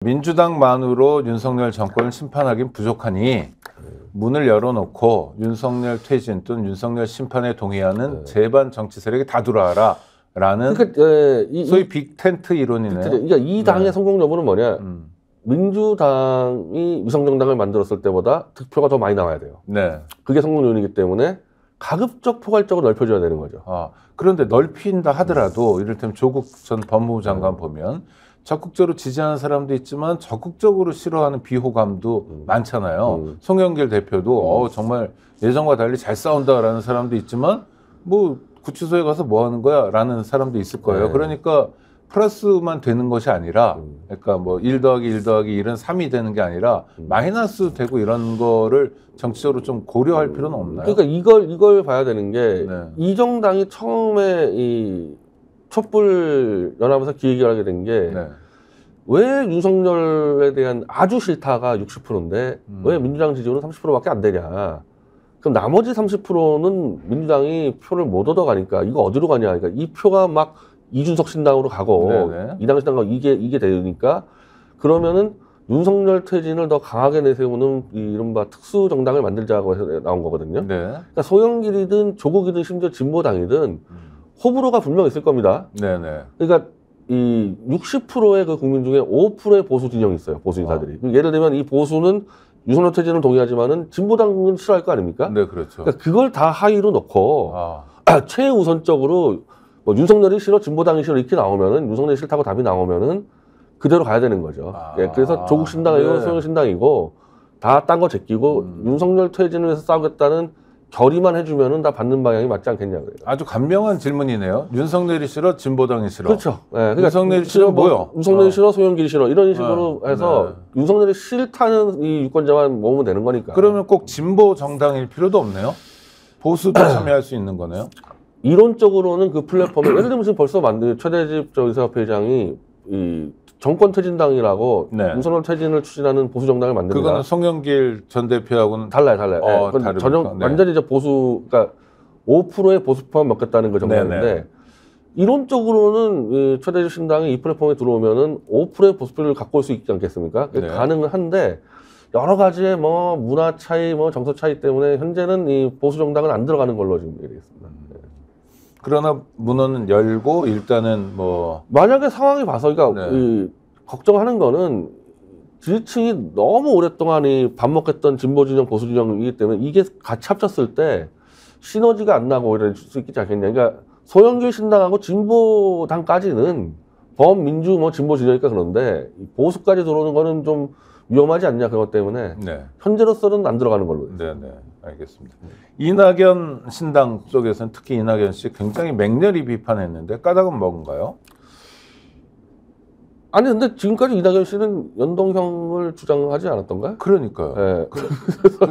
민주당만으로 윤석열 정권을 심판하긴 부족하니 문을 열어놓고 윤석열 퇴진 또는 윤석열 심판에 동의하는 제반 정치 세력이 다 들어와라 라는 그러니까, 소위 빅텐트 이론이네요. 그러니까 이 당의 성공 여부는 뭐냐. 민주당이 위성정당을 만들었을 때보다 득표가 더 많이 나와야 돼요. 네. 그게 성공 요인이기 때문에 가급적 포괄적으로 넓혀줘야 되는 거죠. 그런데 넓힌다 하더라도 이를테면 조국 전 법무부 장관 보면 적극적으로 지지하는 사람도 있지만 적극적으로 싫어하는 비호감도 많잖아요. 송영길 대표도 정말 예전과 달리 잘 싸운다라는 사람도 있지만 뭐 구치소에 가서 뭐 하는 거야 라는 사람도 있을 거예요. 네. 그러니까 플러스만 되는 것이 아니라 그러니까 뭐 1 더하기 1 더하기 1은 3이 되는 게 아니라 마이너스 되고 이런 거를 정치적으로 좀 고려할 필요는 없나요? 그러니까 이걸 봐야 되는 게 이 정당이 처음에 이 촛불 연합에서 기획을 하게 된 게 왜 윤석열에 대한 아주 싫다가 60%인데 왜 민주당 지지율은 30%밖에 안 되냐. 그럼 나머지 30%는 민주당이 표를 못 얻어가니까 이거 어디로 가냐. 그러니까 이 표가 막 이준석 신당으로 가고 이당 신당 가고 이게 되니까 그러면은 윤석열 퇴진을 더 강하게 내세우는 이 이른바 특수 정당을 만들자고 해서 나온 거거든요. 그러니까 소영길이든 조국이든 심지어 진보당이든 호불호가 분명 있을 겁니다. 그러니까 이 60%의 그 국민 중에 5%의 보수 진영이 있어요. 보수 인사들이. 예를 들면 이 보수는 윤석열 퇴진을 동의하지만은 진보당은 싫어할 거 아닙니까? 네, 그렇죠. 그러니까 그걸 다 하위로 놓고 최우선적으로 뭐 윤석열이 싫어, 진보당이 싫어 이렇게 나오면은 윤석열이 싫다고 답이 나오면은 그대로 가야 되는 거죠. 그래서 조국 신당이고 소영 신당이고 다 딴 거 제끼고 윤석열 퇴진을 위해서 싸우겠다는 결의만 해주면은 다 받는 방향이 맞지 않겠냐 그래요. 아주 간명한 질문이네요. 윤석열이 싫어, 진보당이 싫어. 그렇죠. 네, 그러니까 윤석열이 싫어 뭐요? 윤석열이 싫어, 소영길이 싫어 이런 식으로 해서 윤석열이 싫다는 이 유권자만 모으면 되는 거니까. 그러면 꼭 진보 정당일 필요도 없네요. 보수도 참여할 수 있는 거네요. 이론적으로는 그 플랫폼에 예를 들면 지금 벌써 만든 최대집 의사협회장이 이 정권 퇴진당이라고 윤석열 퇴진을 추진하는 보수 정당을 만듭니다. 그거는 송영길 전 대표하고는 달라요. 완전히 이제 보수, 그러니까 5%의 보수파만 먹겠다는 그 정당인데 이론적으로는 이 최대집 신당이 이 플랫폼에 들어오면은 5%의 보수표를 갖고 올 수 있지 않겠습니까? 가능은 한데 여러 가지의 뭐 문화 차이, 뭐 정서 차이 때문에 현재는 이 보수 정당은 안 들어가는 걸로 지금 얘기했습니다. 그러나 문은 열고 일단은 뭐 만약에 상황이 봐서 그러니까 이 걱정하는 거는 지지층이 너무 오랫동안 이 밥 먹겠던 진보 진영 보수 진영이기 때문에 이게 같이 합쳤을 때 시너지가 안 나고 이럴 수 있지 않겠냐. 그러니까 소영길 신당하고 진보당까지는 범민주 뭐 진보 진영이니까 그런데 보수까지 들어오는 거는 좀 위험하지 않냐 그것 때문에 현재로서는 안 들어가는 걸로. 알겠습니다. 이낙연 신당 쪽에서는 특히 이낙연 씨 굉장히 맹렬히 비판했는데 까닭은 뭔가요? 아니 근데 지금까지 이낙연 씨는 연동형을 주장하지 않았던가요? 그러니까요.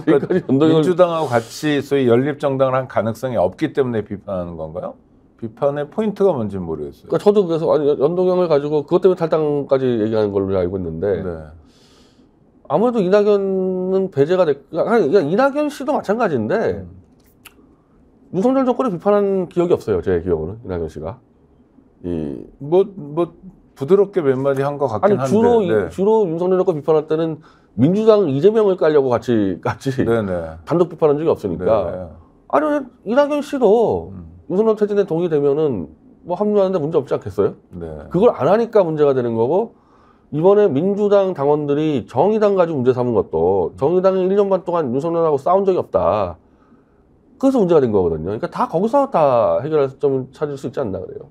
그러니까 민주당하고 같이 소위 연립정당을 한 가능성이 없기 때문에 비판하는 건가요? 비판의 포인트가 뭔지 모르겠어요. 그러니까 저도 그래서 아니, 연동형을 가지고 그것 때문에 탈당까지 얘기하는 걸로 알고 있는데 아무래도 이낙연은 배제가 그러니까 이낙연 씨도 마찬가지인데 윤석열 정권을 비판한 기억이 없어요. 제 기억으로는 이낙연 씨가 뭐 부드럽게 몇 마디 한 것 같긴 한데 주로 윤석열 정권 비판할 때는 민주당 이재명을 깔려고 같이 단독 비판한 적이 없으니까 아니 이낙연 씨도 윤석열 퇴진에 동의되면은 뭐 합류하는데 문제 없지 않겠어요? 그걸 안 하니까 문제가 되는 거고 이번에 민주당 당원들이 정의당 가지고 문제 삼은 것도 정의당이 1년 반 동안 윤석열하고 싸운 적이 없다. 그래서 문제가 된 거거든요. 그러니까 다 거기서 다 해결할 점을 찾을 수 있지 않나 그래요.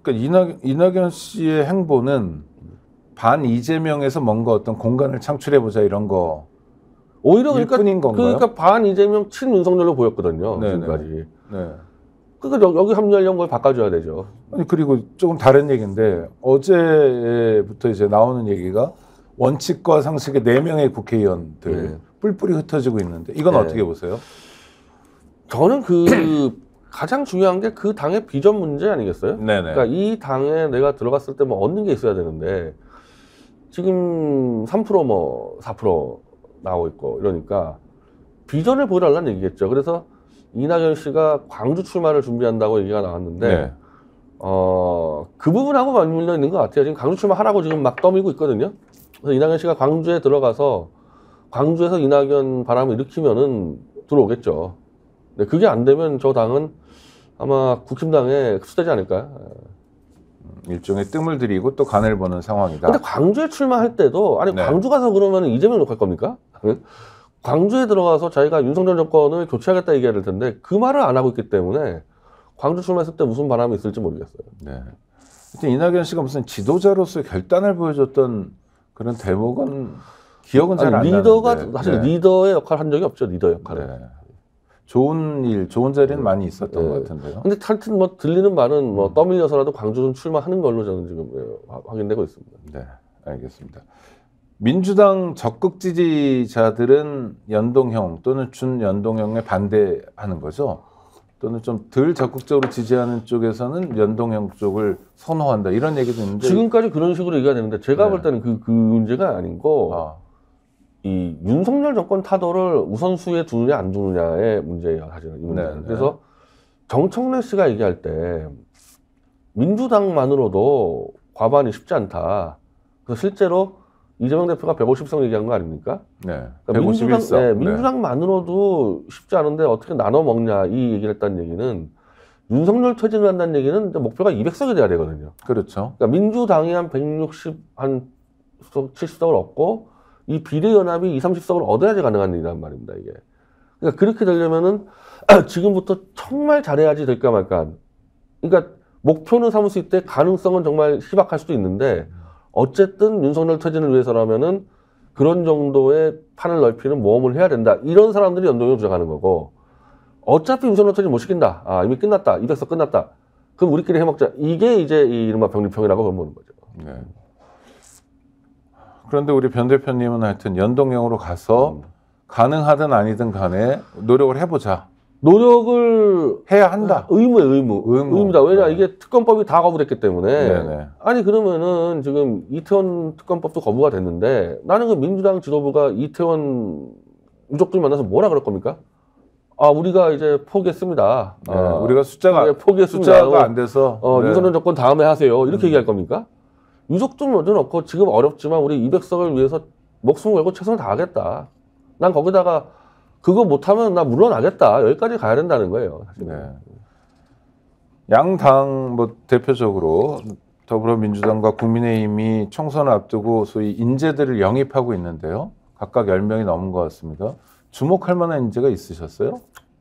그러니까 이낙연 씨의 행보는 반 이재명에서 뭔가 어떤 공간을 창출해보자 이런 거 오히려 그러니까 반 이재명 친 윤석열로 보였거든요. 지금까지. 그러니까 여기 합류하려는 걸 바꿔줘야 되죠. 아니 그리고 조금 다른 얘기인데 어제부터 이제 나오는 얘기가 원칙과 상식의 4명의 국회의원들 뿔뿔이 흩어지고 있는데 이건 어떻게 보세요? 저는 가장 중요한 게 그 당의 비전 문제 아니겠어요? 그러니까 이 당에 내가 들어갔을 때 뭐 얻는 게 있어야 되는데 지금 3% 뭐 4% 나오고 있고 이러니까 비전을 보여달라는 얘기겠죠. 그래서 이낙연 씨가 광주 출마를 준비한다고 얘기가 나왔는데 그 부분하고 맞물려 있는 것 같아요. 지금 광주 출마하라고 지금 막 떠밀고 있거든요. 그래서 이낙연 씨가 광주에 들어가서 광주에서 이낙연 바람을 일으키면은 들어오겠죠. 근데 그게 안 되면 저 당은 아마 국힘당에 흡수되지 않을까. 일종의 뜸을 들이고 또 간을 보는 상황이다. 근데 광주에 출마할 때도 아니 네. 광주 가서 그러면 이재명 욕할 겁니까? 광주에 들어가서 자기가 윤석열 정권을 교체하겠다 얘기해야 될 텐데 그 말을 안 하고 있기 때문에 광주 출마했을 때 무슨 바람이 있을지 모르겠어요. 네. 하여튼 이낙연 씨가 무슨 지도자로서의 결단을 보여줬던 그런 대목은 기억은 잘 안 나는데. 리더가 사실 네. 리더의 역할을 한 적이 없죠. 리더 역할을. 네. 좋은 일, 좋은 자리는 많이 있었던 것 같은데요. 근데 하여튼 뭐 들리는 말은 뭐 떠밀려서라도 광주 좀 출마하는 걸로 저는 지금 확인되고 있습니다. 네, 알겠습니다. 민주당 적극 지지자들은 연동형 또는 준연동형에 반대하는 거죠. 또는 좀 덜 적극적으로 지지하는 쪽에서는 연동형 쪽을 선호한다 이런 얘기도 있는데 지금까지 그런 식으로 얘기가 되는데 제가 네. 볼 때는 그 문제가 아니고 이 윤석열 정권 타도를 우선순위에 두느냐 안 두느냐의 문제예요. 사실은 이 문제는. 네, 그래서 정청래 씨가 얘기할 때 민주당만으로도 과반이 쉽지 않다. 그래서 실제로 이재명 대표가 150석 얘기한 거 아닙니까? 네, 그러니까 151석. 네, 민주당만으로도 쉽지 않은데 어떻게 나눠 먹냐 이 얘기를 했다는 얘기는 윤석열 퇴진을 한다는 얘기는 이제 목표가 200석이 돼야 되거든요. 그렇죠. 그러니까 민주당이 한 160, 한 70석을 얻고 이 비례연합이 20, 30석을 얻어야지 가능한 일이란 말입니다, 이게. 그러니까 그렇게 되려면은 지금부터 정말 잘해야지 될까 말까. 그러니까 목표는 삼을 수 있대 가능성은 정말 희박할 수도 있는데 어쨌든 윤석열 퇴진을 위해서라면은 그런 정도의 판을 넓히는 모험을 해야 된다. 이런 사람들이 연동형을 주장하는 거고 어차피 윤석열 퇴진 못 시킨다. 아, 이미 끝났다. 200석 끝났다. 그럼 우리끼리 해먹자. 이게 이제 이 이른바 병리평이라고 보는 거죠. 네. 그런데 우리 변 대표님은 하여튼 연동형으로 가서 가능하든 아니든 간에 노력을 해보자. 노력을 해야 한다. 의무예요, 의무다. 왜냐, 네. 이게 특검법이 다 거부됐기 때문에. 네네. 아니, 그러면은 지금 이태원 특검법도 거부가 됐는데 나는 그 민주당 지도부가 이태원 유족들 만나서 뭐라 그럴 겁니까? 아, 우리가 이제 포기했습니다. 네, 우리가 숫자가 포기했습니다. 숫자가 안 돼서 네. 윤석열 정권 다음에 하세요. 이렇게 얘기할 겁니까? 유족들 먼저 넣고 지금 어렵지만 우리 200석을 위해서 목숨 걸고 최선을 다하겠다. 난 거기다가 그거 못하면 나 물러나겠다. 여기까지 가야 된다는 거예요. 사실은. 네. 양당 뭐 대표적으로 더불어민주당과 국민의힘이 총선을 앞두고 소위 인재들을 영입하고 있는데요. 각각 10명이 넘은 것 같습니다. 주목할 만한 인재가 있으셨어요?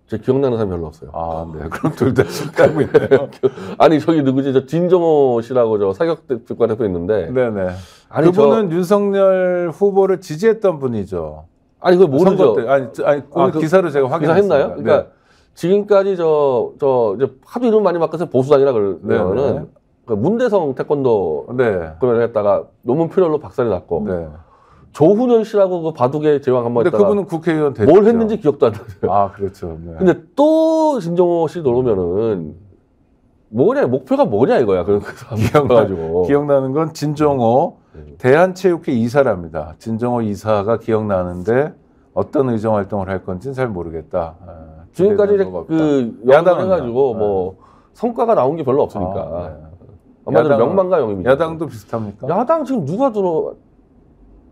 제 기억나는 사람 별로 없어요. 아, 네. 그럼 둘 다 실패하고 있네요. 아니, 저기 누구지? 저 진정호 씨라고 저 사격대표 대표 있는데. 네네. 아니, 그분은 윤석열 후보를 지지했던 분이죠. 아니, 그걸 모르죠. 아니, 오늘 기사로 제가 확인했어요. 했나요? 그러니까 네. 지금까지 이제 하도 이름 많이 바꿔서 보수당이라 그러면은 그 문대성 태권도 네. 그걸 했다가 논문 표절로 박살이 났고. 네. 조훈현 씨라고 그 바둑의 제왕 한번 근데 했다가 그분은 국회의원 됐죠. 뭘 했는지 기억도 안 나요. 아, 그렇죠. 네. 근데 또 진정호 씨 들어오면은 뭐냐, 목표가 뭐냐 이거야. 그래가지고. 기억나는 건 진정호 대한체육회 이사랍니다. 진정호 이사가 기억나는데 어떤 의정 활동을 할 건지는 잘 모르겠다. 지금까지 그 야당 해가지고 네. 뭐 성과가 나온 게 별로 없으니까. 아, 네. 아마도 명망가 영입이죠. 야당도 비슷합니까? 야당 지금 누가 들어?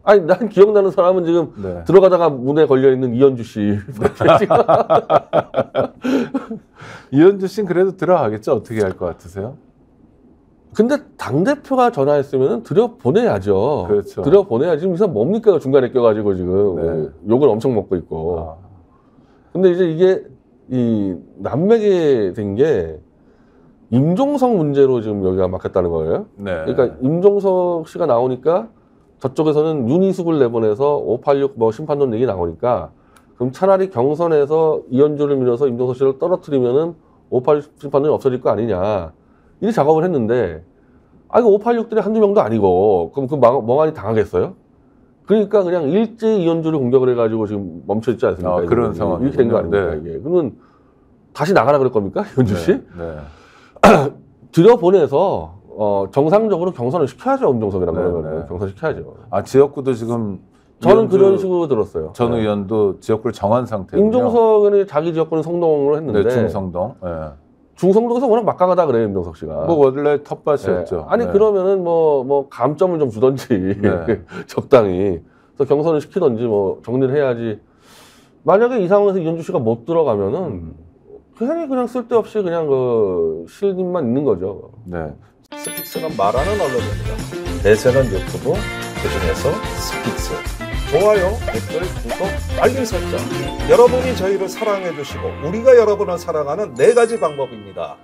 아니, 난 기억나는 사람은 지금 네. 들어가다가 문에 걸려 있는 이현주 씨. 이현주 씨는 그래도 들어가겠죠? 어떻게 할 것 같으세요? 근데 당대표가 전화했으면 들여보내야죠. 그렇죠. 들여보내야지. 지금 이 사람 뭡니까? 중간에 껴가지고 지금 네. 욕을 엄청 먹고 있고. 아. 근데 이제 이게 이 난맥이 된 게 임종석 문제로 지금 여기가 막혔다는 거예요. 네. 그러니까 임종석 씨가 나오니까 저쪽에서는 윤희숙을 내보내서 586 뭐 심판론 얘기 나오니까 그럼 차라리 경선에서 이현주를 밀어서 임종석 씨를 떨어뜨리면은 586 심판론이 없어질 거 아니냐. 이 작업을 했는데 아 이거 586들이 한두 명도 아니고 그럼 그 멍하니 당하겠어요? 그러니까 그냥 일제히 이현주를 공격을 해가지고 지금 멈춰있지 않습니까? 그런 상황 이렇게 된 거 아닙니까? 네. 이게 그러면 다시 나가라 그럴 겁니까? 이현주 씨? 네. 들여보내서 정상적으로 경선을 시켜야죠. 임종석이랑 네, 그러면 네. 경선 시켜야죠. 아, 지역구도 지금 저는 이현주 그런 식으로 들었어요. 전 네. 의원도 지역구를 정한 상태군요. 임종석은 자기 지역구는 성동으로 했는데 네, 중성동. 네. 중성동에서 워낙 막강하다 그래요, 임종석 씨가. 뭐 원래 텃밭이었죠. 네. 아니 네. 그러면은 뭐 감점을 좀 주던지 네. 적당히 그래서 경선을 시키던지 뭐 정리를 해야지. 만약에 이 상황에서 이현주 씨가 못 들어가면은 그냥 쓸데없이 그냥 그 실림만 있는 거죠. 네. 스픽스는 말하는 언론입니다. 대세는 유튜브, 그중에서 스픽스. 좋아요, 댓글, 구독, 알림 설정. 여러분이 저희를 사랑해 주시고 우리가 여러분을 사랑하는 4가지 방법입니다.